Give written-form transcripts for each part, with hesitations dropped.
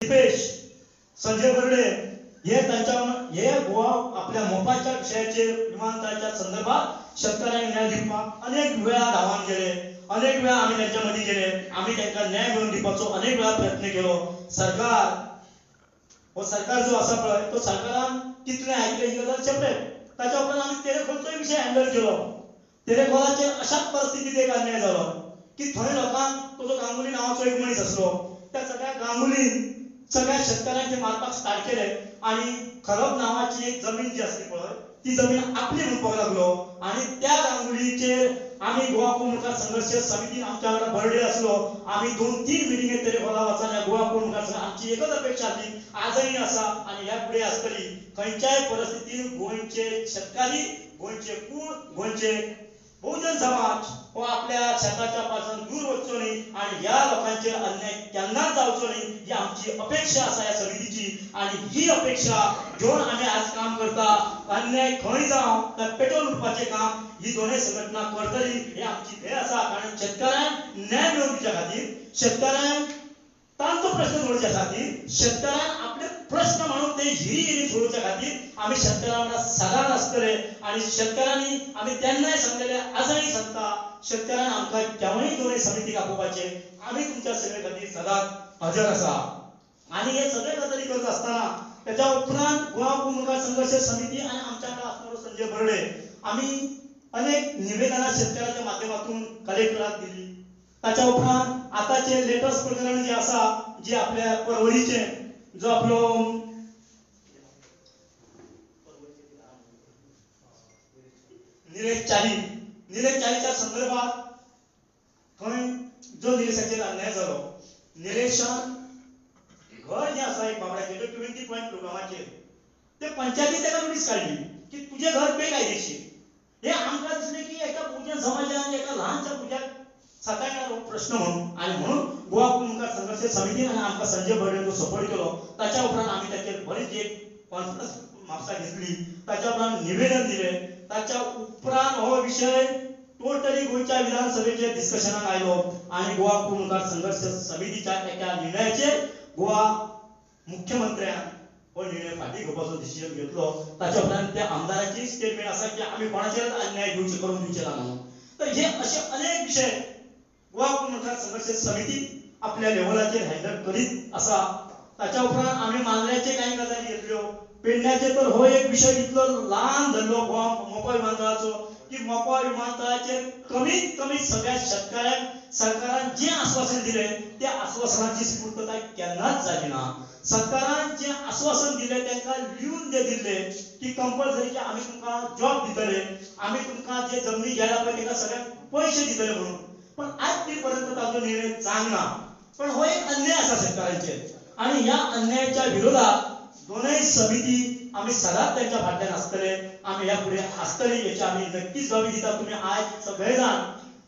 दिपेश संजय बर्डे हे गोवा आपल्या मोपाच्या विषयाचे विमानतळाच्या संदर्भात शेतकऱ्यांनी न्याय दिवपाक अनेक वेळा धांवान गेले, अनेक वेळा आम्ही त्यांच्यामध्ये गेले, आम्ही त्यांना न्याय मिळवून दिवपाचो अनेक वेळा प्रयत्न केलो. सरकार जो असा पळय तो सरकारान कितले ऐकले ही गजाल सेपरेट. त्याच्या उपरांत आम्ही तेरेखोलचोय विषय हँडल केलो. तेरेखोलाचेर अशाच परिस्थितीत एक अन्याय जालो की थंय लोकांक तो गांगुली नावाचो एक मनीस असलो, त्या सगळ्या गांगुलीन सगळ्या शेतकऱ्यांचे मारपाक स्टार्ट केले आणि खरब नावाची एक जमीन जी असली पळय ती जमीन आपली म्हणपाक लागलो. आणि त्या गांगुलीचेर आम्ही गोवा मुखार संघर्ष समितीन आमच्या वांगडा बर्डे असलो, आम्ही 2-3 मिटिंगे तेरेखोला वचून गोवा मुखार आमची एकच अपेक्षा आसली, आजही आसा आणि ह्या फुडें आसतली. खंयच्याय परिस्थितीन गोंयचे शेतकरी, गोंयचे कुळ, गोंयचे बहुजन समाज हो आपल्या शेताच्या पासून दूर वचचो न्ही आणि ह्या लोकांचेर अन्याय केन्नाच जावचो न्ही ही आमची अपेक्षा आसा ह्या समितीची. आणि ही अपेक्षा घेवन आम्ही आज काम करता. अन्याय खंय जावं तर पेटोवन उडपाचें काम ही दोनूय संघटना करतली ही आमची ध्येय आसा. कारण शेतकऱ्यांक न्याय मेळोवन दिवच्या खातीर, शेतकऱ्यांक तांचो प्रश्न सोडोवच्या खातीर, शेतकऱ्यांक आपले प्रश्न म्हणून ते हिरी सोडोवच्या खातीर आम्ही शेतकऱ्यांना सदांच आसतले. आणि शेतकऱ्यांनी आम्ही तेन्नाय सांगलेले, आजही सांगता, शेतकऱ्यांना आमकां केव्हाय दोनूय समितीक आपोवपाचे आम्ही तुमच्या सेवे खातीर सदांच हजर आसा. आणि हे सगळे गजाली करत असताना त्याच्या उपरांत गोवा मुखार संघर्ष समिती आणि आमच्याकडे असणारो संजय बर्डे आम्ही अनेक निवेदना शेतकऱ्याच्या माध्यमातून कलेक्टराक दिली. त्याच्या उपरांत आताचे लेटेस्ट प्रकरण जे आसा जे आपल्या परवडीचे जो आपलो निलेश चालीच्या संदर्भात थंय जो निलेशाचेर अन्याय जालो, निलेशान घर जे आसा एक बाबड्याचे 20 पॉइंट प्रोग्रामाचेर ते पंचायतीन तेका नोटीस काडली की तुझे घर बेकायदेशीर. हे आमकां दिसलें की एका बहुजन समाजान एका ल्हानशा भुरग्याक सतायणारो प्रश्न म्हणून. आणि म्हणून गोवा मुखार संघर्ष समितीन आणि आमकां संजय बर्डेन जो सपोर्ट केलो. ताच्या उपरांत आम्ही ताचेर बरीच एक कॉन्फरन्स म्हापसा घेतली, ताच्या उपरांत निवेदन दिले. ताच्या उपरांत हो विषय टोटली गोंयच्या विधानसभेचे डिस्कशनाक आयलो आणि गोवा मुखार संघर्ष समितीच्या एका निर्णयाचेर गोवा मुख्यमंत्र्यान हो निर्णय फाटीं घेवपाचो डिसिजन घेतलो. ताच्या उपरांत त्या आमदाराची स्टेटमेंट आसा की आम्ही कोणाचेर अन्याय करून दिवचे ना म्हणून. तर हे असे अनेक विषय गोवा मुखार संघर्ष समिती आपल्या लेवलाचेर हँडल करीत आसा. ताच्या उपरांत आम्ही मांद्र्याचे काही गजाली घेतल्यो. पेडण्याचे तर हो एक विषय इतलो ल्हान धरलो गोवा मोपा विमानतळाचो की मोपा विमानतळाचेर कमीत कमी सगळ्या शेतकऱ्यांक सरकारान जे आश्वासन दिले त्या आश्वासनाची पूर्तताय केन्नाच जाली ना. सरकारान जे आश्वासन दिले त्यांना लिहून दिले की कंपल्सरी आम्ही तुमकां जॉब दितले, आम्ही तुमकां जे जमनी घ्यायला पळय तेका सगळ्यांक पैसे दितले म्हणून. पण आज ते पर्यंत ताजो निर्णय जावना. पण हो एक अन्याय आसा शेतकऱ्यांचेर आणि ह्या अन्यायाच्या विरोधात दोनूय समिती आम्ही सदांच त्यांच्या फाटल्यान आसतले. आम्ही ह्या फुडें आसतली याची आम्ही नक्कीच ग्वाही दिता. तुम्ही आज सगळे जाण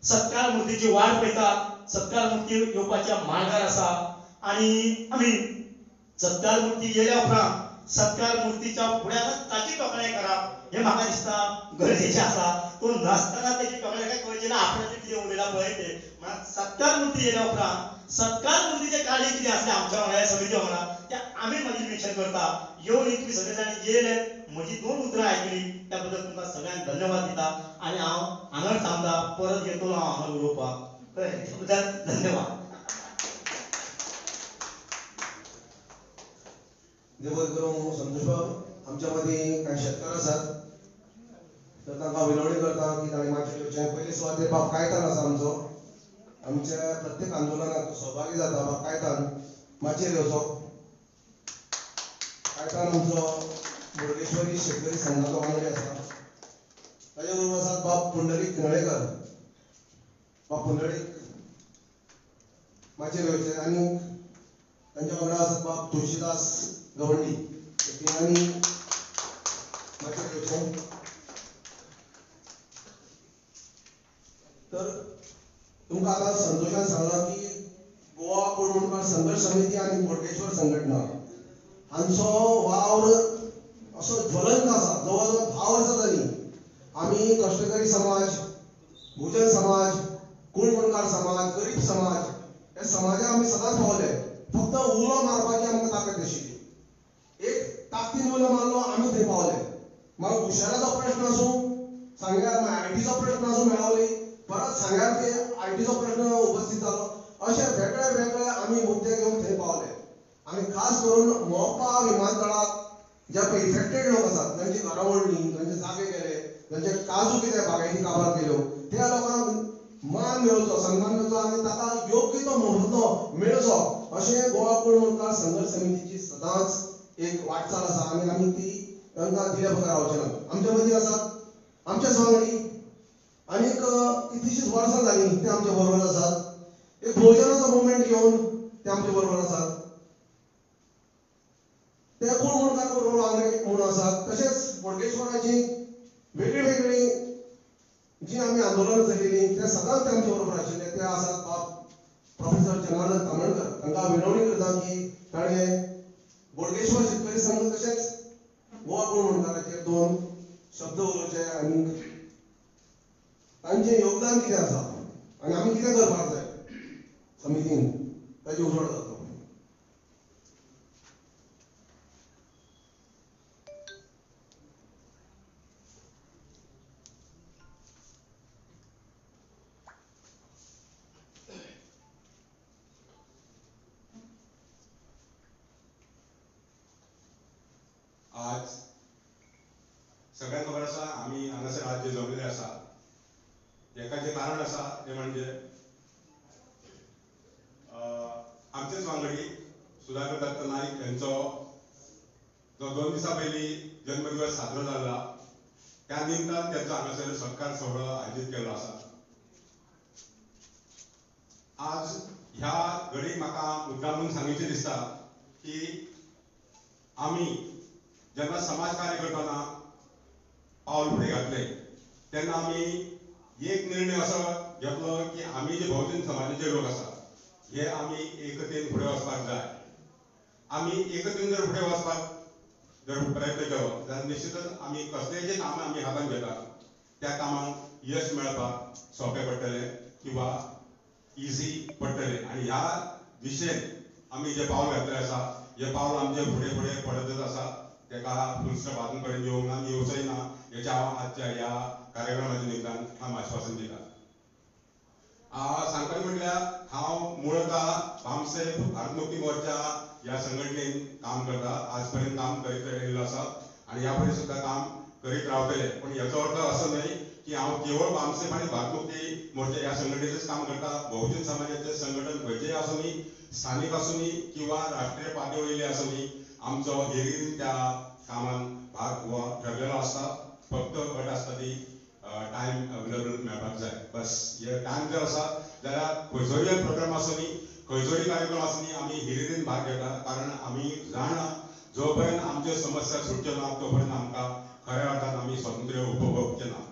सत्कार मूर्तीची वाट पळयतात. सत्कार मूर्ती येवपाच्या मार्गार आसा आणि आम्ही सत्कार मूर्ती येयल्या उपरांत सत्कार मूर्तीच्या फुड्यानच ताची तोखणाय करप हे म्हाका दिसता गरजेचें आसा. तो नासतना ताची तोखणाय करची ना. आपण कितें उलयलां पळय ते म्हळ्यार सत्कार मूर्ती येयल्या उपरांत सत्कार मूर्तीचे कार्य कितें आसलें आमच्या वांगडा समिती वांगडा ते आम्ही मागीर मेन्शन करता. येवन इतली सगळे जाण येयले, म्हजी 2 उतरां आयकली त्या बद्दल तुमकां सगळ्यांक धन्यवाद दिता. आणि हांव हांगा थांबता, परत येतलो हांव हांगा उलोवपाक. धन्यवाद. करून संतोष बाब आमच्यामध्ये काही शेतकार आसात तर तांकां विनवणी करता की ताणें मातशें येवचें. पयलीं सुवातेर बाब कायतान आसा आमचो, आमच्या प्रत्येक आंदोलनाक सहभागी जाता. बाब कायतान माचयेर येवचो. कायतान आमचो बोडगेश्वरी शेतकरी संघाचो वांगडी आसा. ताचे बरोबर आसात बाब पुंडलीक नळेकर. बाब पुंडलीक माचयेर येवचे. आनी तांच्या वांगडा आसात बाब तुळशीदास गवंडी. तिगांनी माचयेर येवचें. तर तुमकां आतां संतोशान सांगलां की गोवा मुखार संघर्ष समिती आनी बोडगेश्वर संघटना हांचो वावर असो ज्वलंत आसा. जवळ जवळ 10 वर्सां जालीं आमी कश्टकरी समाज, भोजन समाज, कुळमणकार समाज, गरीब समाज हे समाजाक आमी सदांच पावले. फक्त उलो मारपाची आमकां ताकद आशिल्ली. एक ताकदीन उलो मारलो आमी थंय पावले. मागीर हुशाराचो प्रश्न आसूं, सांग्यार आयटीचो प्रश्न आसूं मेळवली, परत सांग्यार ते आयटीचो प्रश्न उपस्थित जालो. अशे वेगळे वेगळे आमी मुद्दे घेवन थंय पावले. आनी खास करून मोपा विमानतळाक जे पळय इफेक्टेड लोक आसात, तांची घरां मोडलीं, तांचे जागे गेले, तांचे काजू कितें बागायती काबार केल्यो, त्या लोकांक मान मेळचो, सन्मान मेळचो आनी ताका योग्य तो मोबदलो मेळचो अशें गोवा कुळमूतकार संघर्श समितीची सदांच एक वाटचाल आसा आनी आमी ती तांकां दिल्या बगर रावचे ना. आमच्या मदीं आसात आमचे सहवांगडी, आनीक कितलींशींच वर्सां जालीं ते आमचे बरोबर आसात. एक भोजनाचो मुवमेंट घेवन ते आमचे बरोबर आसात. ते कुळमूतकार बरोबर वांगडे म्हणून आसात. तशेंच बोडगेश्वराची वेगळी वेगळी जी आमी आंदोलनां चलयलीं ते सदांच ते आमचे बरोबर आशिल्ले. ते आसात बाब प्रोफेसर जनार्दन तामणकर. तांकां विनवणी करता की ताणें बोडगेश्वर शेतकरी संघ तशेंच गोवा कुळमूतकाराचेर 2 शब्द उलोवचे आनी तांचें योगदान कितें आसा आनी आमी कितें करपाक जाय समितीन ताची उजवड जाता. आज सगळ्यांक खबर आसा आमी हांगासर आज जे जमलेले आसा हेका जे कारण आसा ते म्हणजे आमचेच वांगडी सुधाकर दत्त नाईक यांचो जो 2 दिसां पयलीं जन्मदिवस साजरो जाल्ला त्या निमतान त्यांचो हांगासर सत्कार सोहळो आयोजीत केल्लो आसा. आज ह्या घडीक म्हाका मुद्दामून सांगुचें दिसता की आमी जेन्ना समाज कार्य करतना पावल फुडें घातले तेन्ना आमी एक निर्णय असो घेतलो की आमी जे बहुजन समाजाचे लोक आसा हे आमी एकतेन फुडें वचपाक जाय. आमी एकतेन जर फुडें वचपाक जर प्रयत्न केलो जाल्यार निश्चितच आमी कसलेय जे कामां आमी हातान घेतात त्या कामांक यश मेळपाक सोंपें पडटलें किंवा इजी पडटलें. आनी ह्या दिशेन आमी जे पावल घातलें आसा हे पावल आमचे फुडें फुडें पडतच आसा. तेका फुलस्टॉप आजून पर्यंत येवंक ना आनी येवचोय ना हेचें हांव आजच्या ह्या कार्यक्रमाच्या निमतान हांव आश्वासन दितां. सांगपाचें म्हटल्यार हांव मुळतः भामसेब भारत मुक्ती मोर्चा ह्या संघटनेन काम करता. आज पर्यंत काम करीत आयिल्लो आसा आनी ह्या फुडें सुद्दां काम करीत रावतले. पूण हेचो अर्थ असो न्हय की हांव केवळ भामसेब आनी भारत मुक्ती मोर्चा ह्या संघटनेचेच काम करता. बहुजन समाजाचें संघटन खंयचेय आसूं नी, स्थानीक आसूं नी किंवा राष्ट्रीय पातळी वयलें आसूं नी, आमचो हेरीर त्या कामान भाग हो ठरलेलो आसता. फक्त अट आसता ती टायम अवेलेबल मेळपाक जाय. बस हे टायम जर आसा जाल्यार खंयचोय प्रोग्राम आसूं नी, खंयचोय कार्यक्रम आसूं नी, आमी हिरिरीन भाग घेता. कारण आमी जाणा जो पर्यंत आमच्यो समस्या सुटच्यो ना तो पर्यंत आमकां खऱ्या अर्थान आमी स्वातंत्र्य उपभोगचें ना.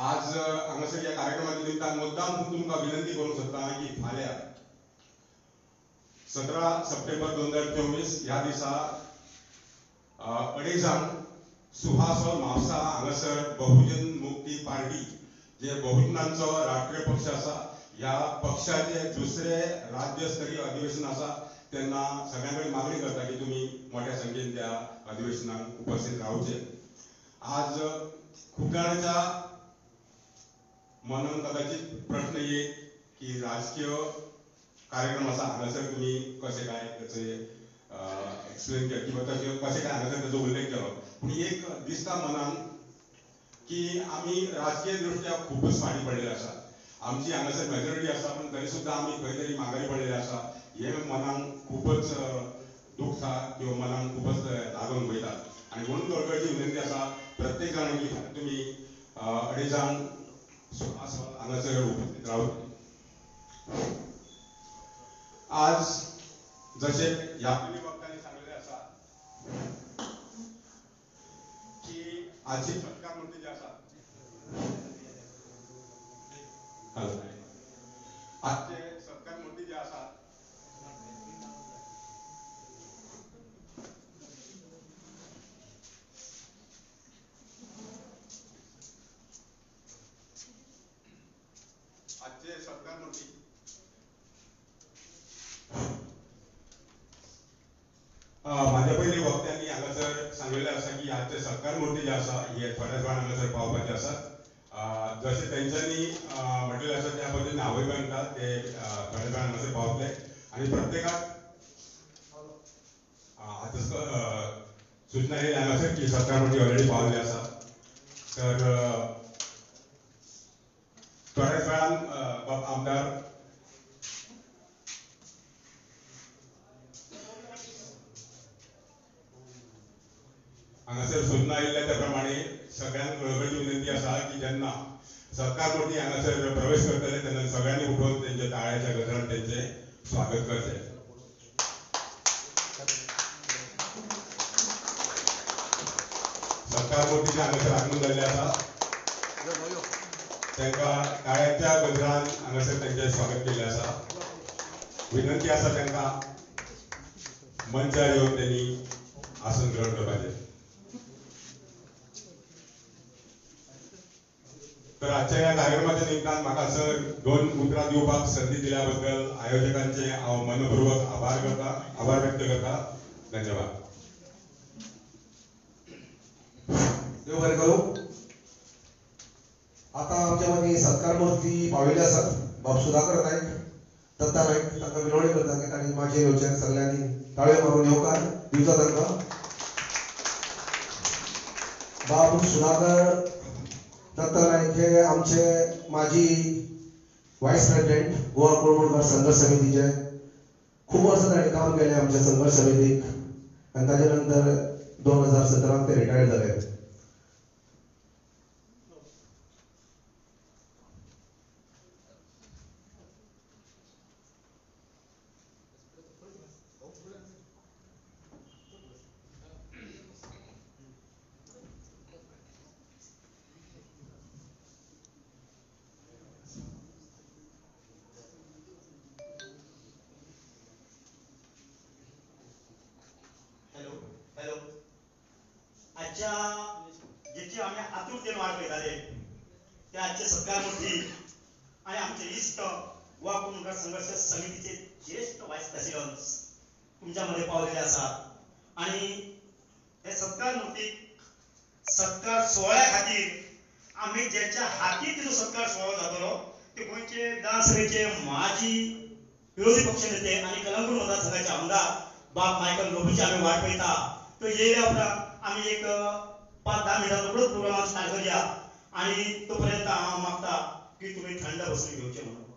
आज हांगासर ह्या कार्यक्रमाच्या निमतान मुद्दाम तुमकां विनंती करूंक सोदता की फाल्यां 17 सप्टेंबर 2024 ह्या दिसा 2:30 सुहास म्हापसा हांगासर बहुजन मुक्ती पार्टी जे बहुजनांचो राष्ट्रीय पक्ष आसा ह्या पक्षाचे दुसरे राज्यस्तरीय अधिवेशन आसा तेन्ना सगळ्यां कडेन मागणी करता की तुमी मोठ्या संख्येन त्या अधिवेशनाक उपस्थित रावचे. आज खूब जाणांच्या मनान कदाचित प्रश्न येत की राजकीय कार्यक्रम आसा हांगासर तुमी कशें काय तेचे एक्सप्लेन केलें किंवा तशें कशें काय हांगासर तेजो उल्लेख केलो. पूण एक दिसता मनान की आमी राजकीय दृश्ट्या खूबच फाटीं पडलेले आसा. आमची हांगासर मेजॉरिटी आसा पूण तरी सुद्दां आमी खंय तरी माघारी पडलेले आसा. हे मनान खूबच दुखता किंवा मनान खूबच लागून वयता. आनी म्हणून कळकळीची विनंती आसा प्रत्येक जाणांनी तुमी 2:30 सुहास हांगासर उपस्थित रावचे. आज जशें ह्या पयलीं वक्त्यांनी सांगलेलें आसा की आजची सत्कार मूर्ती जी आसा आजचे सत्कार मूर्ती जी आसा आजचे सत्कार मूर्ती माझ्या पयलीं वक्त्यांनी हांगासर सांगिल्लें आसा की आजचे सत्कार मुर्ती जे आसा हे थोड्याच वेळान हांगासर पावपाचे आसात. जशें तेंच्यांनी म्हटलेलें आसा त्या पद्दतीन हांवूय म्हणटा ते थोड्या वेळान हांगासर पावतले आनी प्रत्येकाक आतां सूचना येयली हांगासर की सत्कार मुर्ती ऑलरेडी पावल्ले आसा. तर थोड्याच वेळान बाब आमदार हांगासर सूचना आयिल्ल्या त्या प्रमाणे सगळ्यांक कळकळीची विनंती आसा की जेन्ना सत्कार मुर्ती हांगासर प्रवेश करतले तेन्ना सगळ्यांनी उठून तेंचे ताळ्याच्या गजरान तेंचे स्वागत करचें. सत्कार मुर्तीचे हांगासर आगमन जाल्ले आसा तांकां ताळ्याच्या गजरान हांगासर तेंचें स्वागत केल्लें आसा. विनंती आसा तांकां मंचार येवन त्यांनी आसन ग्रहण करपाचें. तर आजच्या ह्या कार्यक्रमाच्या निमतान म्हाका सर 2 उतरां दिवपाक संदी दिल्या बद्दल आयोजकांचे हांव मनपूर्वक आभार व्यक्त करता. धन्यवाद. देव बरें करूं. आता आमच्या मदीं सत्कार मुर्ती पाविल्ले आसात. बाब सुधाकर नायक, दत्ता नायक तांकां विनवणी करता की तांणी माचयेर येवचें. सगळ्यांनी ताळयो मारून येवकार दिवचो तांकां. बाब सुधाकर दत्ता नायक हे आमचे माजी वायस प्रेसिडेंट गोवा कोळमोडकर संघर्ष समितीचे. खूब वर्सां ताणें काम केलें आमच्या संघर्ष समितीक आनी ताजे नंतर 2017 ते रिटायर्ड जाले. हॅलो. आजच्या जेची आम्ही आतुरतेन वाट पळयताले ते आजचे सत्कार मुर्ती आणि आमचे इष्ट गोवा कोळमोडकर संघर्ष समितीचे ज्येष्ठ वायस प्रेसिडेंट तुमच्या मध्ये पावलेले आसात आणि हे सत्कार मुर्तीक सत्कार सोहळ्या खातीर आम्ही ज्याच्या हाती तिचो सत्कार सोहळो जातलो ते गोंयचे विधानसभेचे माजी विरोधी पक्ष नेते आणि कलंगूट मतदारसंघाचे आमदार बाब मायकल लोबीची आम्ही वाट पळयता. तो येयल्या उपरांत आम्ही एक 5-10 मिनिटां रोखडोच प्रोग्राम स्टार्ट करूया आणि तोपर्यंत हांव मागता की तुम्ही थंड बसून घेवचें म्हणून.